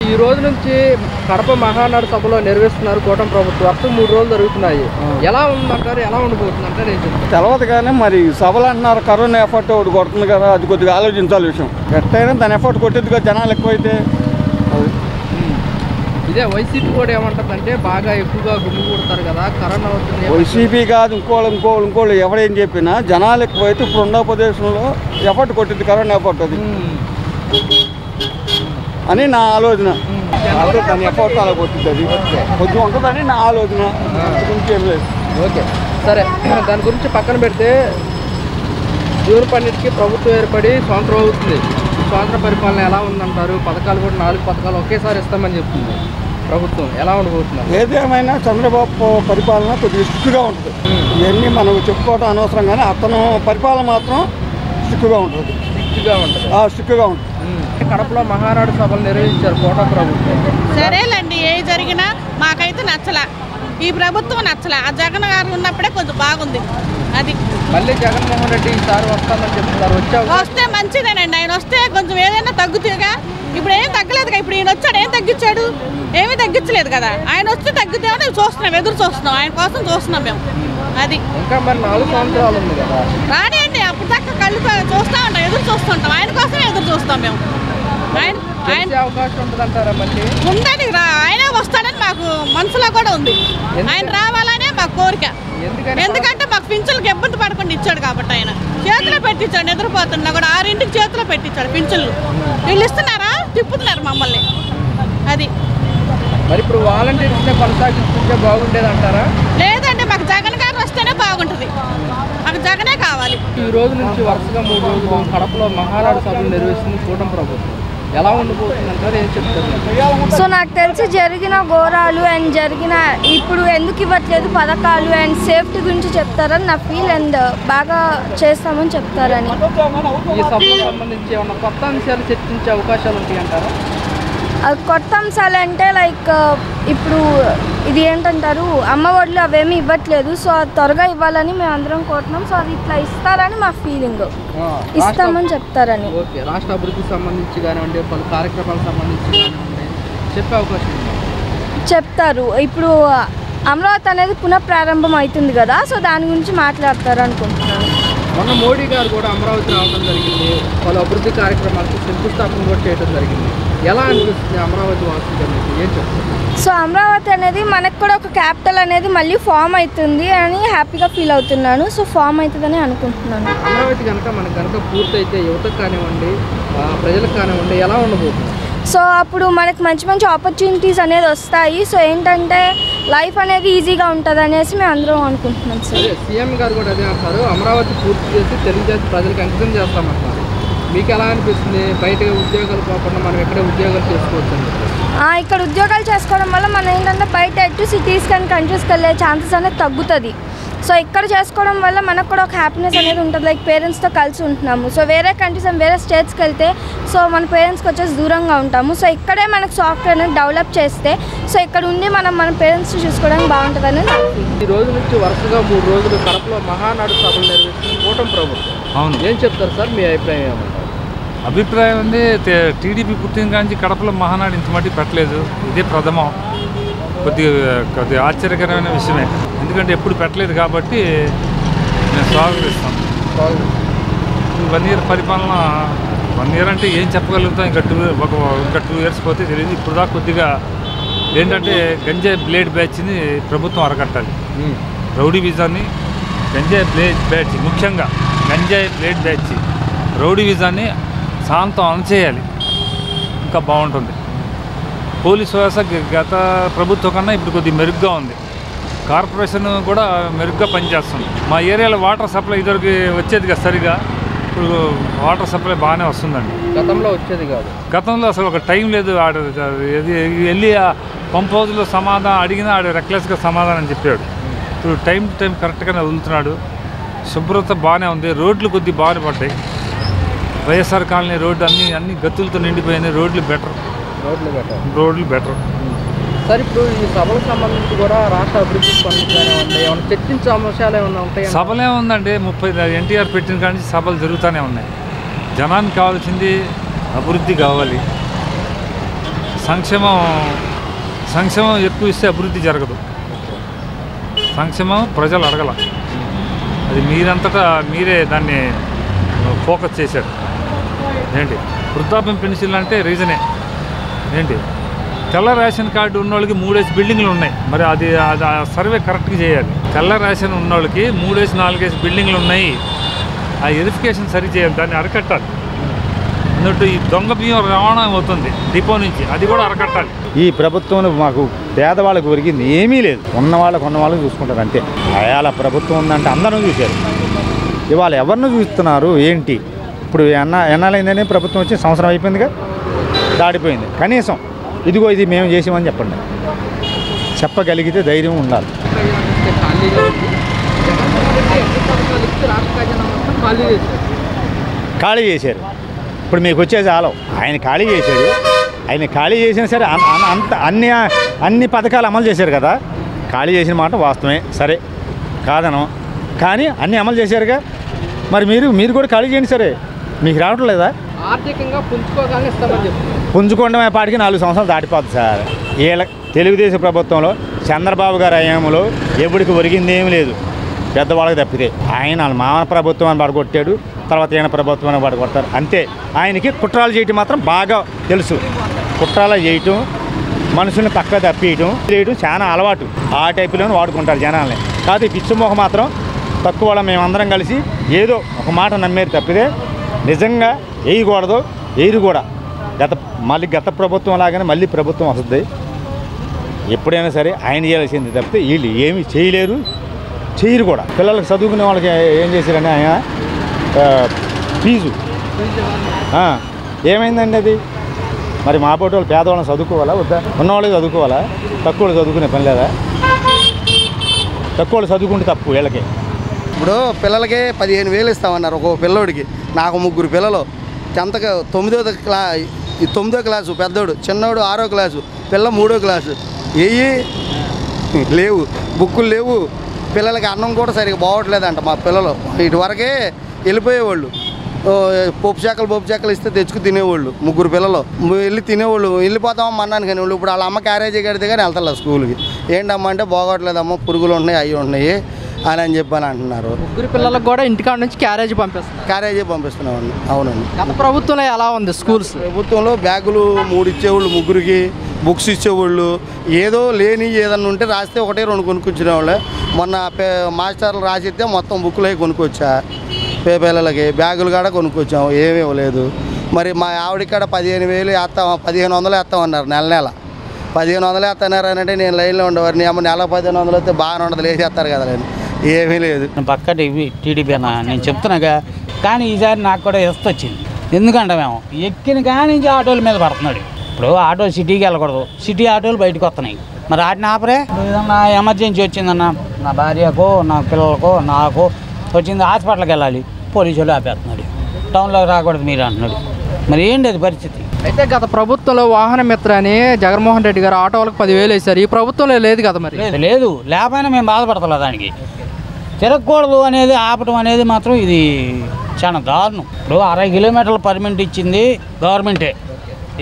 ఈ రోజు నుంచి కడప మహానాడు సభలో నిర్వహిస్తున్నారు కూటమి ప్రభుత్వం. వరుస 3 రోజులు జరుగుతున్నాయి. ఎలా ఉందంటారు, ఎలా ఉండబోతుంది అంటే నేను చెప్తాను తెలవదు. కానీ మరి సభలు అంటున్నారు, కరోనా ఎఫర్ట్ ఒకటి కొడుతుంది కదా, అది కొద్దిగా ఆలోచించాలి విషయం. ఎట్టయినా దాని ఎఫర్ట్ కొట్టేది కదా, జనాలు ఎక్కువైతే. ఇదే వైసీపీ కూడా ఏమంటుందంటే బాగా ఎక్కువగా గుమ్మి కొడతారు కదా, కరోనా అవుతుంది. వైసీపీ కాదు, ఇంకోళ్ళు ఎవరేం చెప్పినా జనాలు ఎక్కువైతే ఇప్పుడు ఉన్న ప్రదేశంలో ఎఫర్ట్ కొట్టింది, కరోనా ఎఫర్ట్ అది అని నా ఆలోచన. దాని ఎఫర్ట్ అలా కొట్టింది, అది కొంచెం ఉంటుందని నా ఆలోచన. ఇంకేం లేదు. ఓకే సరే, దాని గురించి పక్కన పెడితే జూన్ 12కి ప్రభుత్వం ఏర్పడి సంవత్సరం అవుతుంది. స్వాతంత్ర పరిపాలన ఎలా ఉందంటారు? పథకాలు కూడా 4 పథకాలు ఒకేసారి ఇస్తామని చెప్తుంది ప్రభుత్వం. ఎలా ఉండబోతున్నారు? ఏదేమైనా చంద్రబాబు పరిపాలన కొద్దిగా స్ట్రిక్ట్గా ఉంటుంది. ఇవన్నీ మనం చెప్పుకోవడం అనవసరం, కానీ అతను పరిపాలన మాత్రం స్ట్రిక్ట్గా ఉంటుంది. స్ట్రిక్ట్గా ఉంటుంది. కడపలో మహానాడు సభలు నిర్వహించారు కూటమి ప్రభుత్వం. సరేలేండి, ఏ జరిగినా మాకైతే నచ్చలా. ఈ ప్రభుత్వం నచ్చలా. ఆ జగన్ గారు ఉన్నప్పుడే కొంచెం బాగుంది. అది మళ్ళీ జగన్మోహన్ రెడ్డి ఈసారి వస్తామని చెప్తున్నారు. వస్తే మంచిదేనండి. ఆయన వస్తే కొంచెం ఏదైనా తగ్గుతుందిగా. ఇప్పుడు ఏం తగ్గలేదుగా. ఇప్పుడు ఈయన వచ్చాడు, ఏం తగ్గించాడు? ఏమీ తగ్గించలేదు కదా. ఆయన వస్తే తగ్గుతామని చూస్తున్నాం, ఎదురు చూస్తున్నాం. ఆయన కోసం చూస్తున్నాం మేము. అది ఇంకా మరి 4 సంవత్సరాలు ఉంది కదా, రానియండి. అప్పుడు దాకా కళ్ళు చూస్తూ ఉంటాం, ఎదురు చూస్తుంటాం. ఆయన కోసమే ఎదురు చూస్తాం మేము. అవకాశం ఉంటుందంటారా? మళ్ళీ ఉందని ఆయనే వస్తాడని మాకు మనసులో కూడా ఉంది. ఆయన రావాలనే మా కోరిక. ఎందుకంటే మాకు పింఛన్లకు ఇబ్బంది పడకుండా ఇచ్చాడు కాబట్టి. ఆయన చేతిలో పెట్టించాడు, నిద్రపోతున్నా కూడా 6ంటికి చేతిలో పెట్టించాడు పింఛన్లు. వీళ్ళు ఇస్తున్నారా? తిప్పుతున్నారు మమ్మల్ని. అది మరి ఇప్పుడు వాలంటీర్స్ కొనసాగిస్తుంటే బాగుండేది అంటారా? లేదండి, మాకు జగన్ గారు వస్తేనే బాగుంటుంది. మాకు జగనే కావాలి. ఈ రోజు నుంచి వరుసగా 3 రోజులు కడపలో మహానాడు సభలు నిర్వహిస్తుంది కూటమి ప్రభుత్వం. ఎలా ఉండబోతుంది అంటారు, ఏం చెప్తారు? సో నాకు తెలిసి జరిగిన ఘోరాలు అండ్ జరిగిన ఇప్పుడు ఎందుకు ఇవ్వట్లేదు పథకాలు అండ్ సేఫ్టీ గురించి చెప్తారని నా ఫీల్. అండ్ బాగా చేస్తామని చెప్తారని. ఈ సభకు సంబంధించి ఏమన్నా కొత్త అంశాలు చర్చించే అవకాశాలు ఉంటాయి అంటారా? కొత్త అంశాలు అంటే లైక్ ఇప్పుడు ఇది ఏంటంటారు, అమ్మ ఒడ్లు అవేమీ ఇవ్వట్లేదు. సో అది త్వరగా ఇవ్వాలని మేము అందరం కోరుతున్నాం. సో అది ఇట్లా ఇస్తారని మా ఫీలింగ్. ఇస్తామని చెప్తారని. ఓకే, రాష్ట్ర అభివృద్ధికి సంబంధించి కానివ్వండి, పలు కార్యక్రమాలకు సంబంధించి కానివ్వండి చెప్పే అవకాశం చెప్తారు. ఇప్పుడు అమరావతి అనేది పునఃప్రారంభం అవుతుంది కదా, సో దాని గురించి మాట్లాడతారు అనుకుంటున్నాను. మొన్న మోడీ గారు కూడా అమరావతి రావడం జరిగింది. పలు అభివృద్ధి కార్యక్రమాలకు శంకుస్థాపన కూడా చేయడం జరిగింది. ఎలా అనిపిస్తుంది అమరావతి వాసులు? ఏం చెప్తారు? సో అమరావతి అనేది మనకు కూడా ఒక క్యాపిటల్ అనేది మళ్ళీ ఫామ్ అవుతుంది అని హ్యాపీగా ఫీల్ అవుతున్నాను. సో ఫామ్ అవుతుందని అనుకుంటున్నాను. అమరావతి కనుక మనకు కనుక పూర్తయితే యువతకు కానివ్వండి, ప్రజలకు కానివ్వండి ఎలా ఉండబోతుంది? సో అప్పుడు మనకు మంచి మంచి ఆపర్చునిటీస్ అనేది వస్తాయి. సో ఏంటంటే లైఫ్ అనేది ఈజీగా ఉంటుంది అనేసి మేము అందరం అనుకుంటున్నాం. సార్ సీఎం గారు కూడా అదే అంటారు, అమరావతి పూర్తి చేసి తెలుగుదేశం ప్రజలకు అంకితం చేస్తామంటారు. మీకు ఎలా అనిపిస్తుంది? బయట ఉద్యోగాలు కాకుండా మనం ఎక్కడ ఉద్యోగాలు చేసుకోవచ్చు? ఇక్కడ ఉద్యోగాలు చేసుకోవడం వల్ల మనం ఏంటంటే బయట ఎటు సిటీస్ కానీ కంట్రీస్కి వెళ్ళే ఛాన్సెస్ అనేది తగ్గుతుంది. సో ఇక్కడ చేసుకోవడం వల్ల మనకు కూడా ఒక హ్యాపీనెస్ అనేది ఉంటుంది. లైక్ పేరెంట్స్తో కలిసి ఉంటున్నాము. సో వేరే కంట్రీస్ అండ్ వేరే స్టేట్స్కి వెళ్తే సో మన పేరెంట్స్కి వచ్చేసి దూరంగా ఉంటాము. సో ఇక్కడే మనకు సాఫ్ట్వేర్ అనేది డెవలప్ చేస్తే సో ఇక్కడ ఉండి మన పేరెంట్స్ చూసుకోవడానికి బాగుంటుంది అనేది. ఈ రోజు నుంచి వరుసగా 3 రోజులు కడపలో మహానాడు సభలు నిర్వహిస్తుంది కూటమి ప్రభుత్వం. అవును, ఏం చెప్తారు సార్ మీ అభిప్రాయం ఏమంటారు? అభిప్రాయం ఉంది, టీడీపీ పుట్టిన కానీ కడపలో మహానాడు ఇంత మట్టి పెట్టలేదు. ఇదే ప్రథమం. కొద్దిగా ఆశ్చర్యకరమైన విషయమే. ఎందుకంటే ఎప్పుడు పెట్టలేదు కాబట్టి మేము స్వాగతిస్తాం. 1 ఇయర్ పరిపాలన, 1 ఇయర్ అంటే ఏం చెప్పగలుగుతాం? ఇంకా 2 ఇయర్స్ పోతే తెలియదు. ఇప్పుడు దాకా కొద్దిగా ఏంటంటే గంజాయి బ్లేడ్ బ్యాచ్ని ప్రభుత్వం అరకట్టాలి. రౌడీ విజాన్ని, గంజాయి బ్లేడ్ బ్యాచ్, ముఖ్యంగా గంజాయి బ్లేడ్ బ్యాచ్ రౌడీ విజాన్ని శాంతం అణచేయాలి. ఇంకా బాగుంటుంది. పోలీసు వ్యవస్థ గత ప్రభుత్వం కన్నా ఇప్పుడు కొద్దిగా మెరుగ్గా ఉంది. కార్పొరేషన్ కూడా మెరుగ్గా పనిచేస్తుంది. మా ఏరియాలో వాటర్ సప్లై ఇదివరకు వచ్చేది కదా సరిగా, ఇప్పుడు వాటర్ సప్లై బాగానే వస్తుందండి. గతంలో వచ్చేది కాదు. గతంలో అసలు ఒక టైం లేదు. వెళ్ళి ఆ పంప్ హౌస్లో సమాధానం అడిగినా ఆడు రెక్లెస్గా సమాధానం చెప్పాడు. ఇప్పుడు టైం టు టైం కరెక్ట్గానే వదులుతున్నాడు. శుభ్రత బాగానే ఉంది. రోడ్లు కొద్దిగా బాగానే పడ్డాయి. వైఎస్ఆర్ కాలనీ రోడ్డు అన్ని గతులతో నిండిపోయినాయి. రోడ్లు బెటర్. సార్ ఇప్పుడు ఈ సభలకు సంబంధించి కూడా రాష్ట్ర అభివృద్ధి పనులు ఏమైనా చర్చించే అంశాలు ఏమైనా ఉంటాయి? సభలే ఉందండి. 30 ఎన్టీఆర్ పెట్టిన కానీ సభలు జరుగుతూనే ఉన్నాయి. జనానికి కావాల్సింది అభివృద్ధి కావాలి. సంక్షేమం ఎక్కువ ఇస్తే అభివృద్ధి జరగదు. సంక్షేమం ప్రజలు అడగల, అది మీరంతటా మీరే దాన్ని ఫోకస్ చేశారు. ఏంటి వృద్ధాప్యం పెన్షన్ అంటే రీజనే ఏంటి, తెల్ల రేషన్ కార్డు ఉన్నోళ్ళకి 3 బిల్డింగ్లు ఉన్నాయి. మరి అది సర్వే కరెక్ట్గా చేయాలి. తెల్ల రేషన్ ఉన్నోళ్ళకి 3-4 బిల్డింగ్లు ఉన్నాయి. ఆ వెరిఫికేషన్ సరి చేయాలి, దాన్ని అరకట్టాలి. అన్నట్టు ఈ దొంగ బియ్యం రవాణా అవుతుంది డిపో నుంచి, అది కూడా అరకట్టాలి. ఈ ప్రభుత్వంలో మాకు పేదవాళ్ళకు ఒరిగింది ఏమీ లేదు. ఉన్న వాళ్ళకు చూసుకుంటారు అంతే. అయాల ప్రభుత్వం ఉందంటే అందరూ చూశారు. ఇవాళ ఎవరిని చూస్తున్నారు ఏంటి? ఇప్పుడు ఎన్నాలైందని ప్రభుత్వం వచ్చి సంవత్సరం అయిపోయిందిగా, దాడిపోయింది. కనీసం ఇదిగో ఇది మేము చేసామని చెప్పండి, చెప్పగలిగితే ధైర్యం ఉండాలి. ఖాళీ చేశారు. ఇప్పుడు మీకు వచ్చేది ఆలో ఆయన ఖాళీ చేశాడు. ఆయన ఖాళీ చేసినా సరే అంత అన్ని పథకాలు అమలు చేశారు కదా. ఖాళీ చేసిన మాట వాస్తవమే, సరే కాదను, కానీ అన్నీ అమలు చేశారుగా. మరి మీరు కూడా ఖాళీ చేయండి, సరే మీకు రావటం లేదా? ఆర్థికంగా పుంజుకోవడమే పాటికి 4 సంవత్సరాలు దాటిపోద్ది సార్. వీళ్ళ తెలుగుదేశం ప్రభుత్వంలో చంద్రబాబు గారి హయాంలో ఎవరికి ఒరిగింది ఏమీ లేదు, పెద్దవాళ్ళకి తప్పితే. ఆయన మామూలు ప్రభుత్వాన్ని పడగొట్టాడు, తర్వాత ఈయన ప్రభుత్వాన్ని పడగొడతారు అంతే. ఆయనకి కుట్రాలు చేయటం మాత్రం బాగా తెలుసు. కుట్రాలు చేయటం, మనుషుల్ని పక్క తప్పియటం చాలా అలవాటు. ఆ టైపులోనే వాడుకుంటారు జనాల్ని. కాదు పిచ్చిమొహ మాత్రం తక్కువ మేమందరం కలిసి ఏదో ఒక మాట నమ్మేది తప్పితే నిజంగా వేయకూడదు. వేయరు కూడా. గత ప్రభుత్వం లాగానే మళ్ళీ ప్రభుత్వం వస్తుంది. ఎప్పుడైనా సరే ఆయన చేయాల్సింది తప్పితే వీళ్ళు ఏమీ చేయలేరు, చేయరు కూడా. పిల్లలకు చదువుకునే వాళ్ళకి ఏం చేశారని ఆయన ఫీజు ఏమైందండి అది? మరి మా పోటీ వాళ్ళు పేదవాళ్ళని చదువుకోవాలా వద్దా? ఉన్నవాళ్ళకి చదువుకోవాలా? తక్కువ వాళ్ళు చదువుకునే పని లేదా? తక్కువ వాళ్ళు చదువుకుంటే తప్పు వీళ్ళకి. ఇప్పుడు పిల్లలకి 15,000 ఇస్తామన్నారు ఒక పిల్లోడికి. నాకు 3 పిల్లలు. 9వ క్లాసు పెద్దోడు, చిన్నోడు 6వ క్లాసు, పిల్ల 3వ క్లాసు. లేవు, బుక్కులు లేవు. పిల్లలకి అన్నం కూడా సరిగ్గా బాగోట్లేదంట. మా పిల్లలు ఇటువరకే వెళ్ళిపోయేవాళ్ళు. పప్పు చెక్కలు ఇస్తే తెచ్చుకు తినేవాళ్ళు. 3 పిల్లలు వెళ్ళి తినేవాళ్ళు. వెళ్ళిపోతామమ్మా అన్నాను కానీ వాళ్ళు ఇప్పుడు వాళ్ళ అమ్మ క్యారేజీ కడితే కానీ వెళ్తారు స్కూల్కి. ఏంటమ్మా అంటే బాగోట్లేదమ్మా, పురుగులు ఉంటున్నాయి, అవి ఉంటున్నాయి అని చెప్పని అంటున్నారు. 3 పిల్లలకు కూడా ఇంటికాడ నుంచి క్యారేజీ పంపిస్తున్నామండి. అవునండి. గత ప్రభుత్వంలో ఎలా ఉంది స్కూల్స్? ప్రభుత్వంలో బ్యాగులు 3 ఇచ్చేవాళ్ళు, 3కి బుక్స్ ఇచ్చేవాళ్ళు. ఏదో లేని ఏదన్నా ఉంటే రాస్తే 1-2 కొనుక్కొచ్చినేవాళ్ళు. మొన్న మాస్టర్లు రాసిస్తే మొత్తం బుక్కులు అవి కొనుక్కొచ్చా. పిల్లలకి బ్యాగులు కూడా కొనుక్కొచ్చాము, ఏమీ ఇవ్వలేదు. మరి మా ఆవిడకి కూడా 15,000 వేస్తాం, 1,500 వేస్తామన్నారు. నెల 1,500 వేస్తున్నారు అని అంటే నేను లైన్లో ఉండేవారు. అమ్మ నెల 1,500 వస్తే బాగానే ఉండదు, వేసేస్తారు కదా. నేను ఏమీ లేదు. పక్క టీడీపీ అన్న నేను చెప్తున్నాగా. కానీ ఈసారి నాకు కూడా వచ్చింది. ఎందుకంటే మేము ఎక్కిన కానీ నుంచి ఆటోల మీద పడుతున్నాడు. ఇప్పుడు ఆటో సిటీకి వెళ్ళకూడదు, సిటీ ఆటోలు బయటకు వస్తున్నాయి. మరి వాటిని ఆపరే. ఏదన్నా ఎమర్జెన్సీ వచ్చిందన్న, నా భార్యకో నా పిల్లలకో నాకు వచ్చింది, హాస్పిటల్కి వెళ్ళాలి, పోలీసులు ఆపేస్తున్నాడు. టౌన్లోకి రాకూడదు మీరు అంటున్నాడు. మరి ఏంటి అది పరిస్థితి? అయితే గత ప్రభుత్వంలో వాహన మిత్ర అని జగన్మోహన్ రెడ్డి గారు ఆటో వాళ్ళకి 10,000 వేశారు. ఈ ప్రభుత్వంలో లేదు కదా. మరి లేదు, లేకపోయినా మేము బాధపడతలే. దానికి తిరగకూడదు అనేది, ఆపటం అనేది మాత్రం ఇది చాలా దారుణం. ఇప్పుడు 60 కిలోమీటర్ల పర్మిట్ ఇచ్చింది గవర్నమెంటే.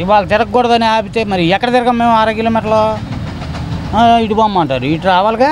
ఇవాళ తిరగకూడదని ఆపితే మరి ఎక్కడ తిరగం మేము? 60 కిలోమీటర్లు ఇటు బొమ్మంటారు, ఇటు రావాలిగా.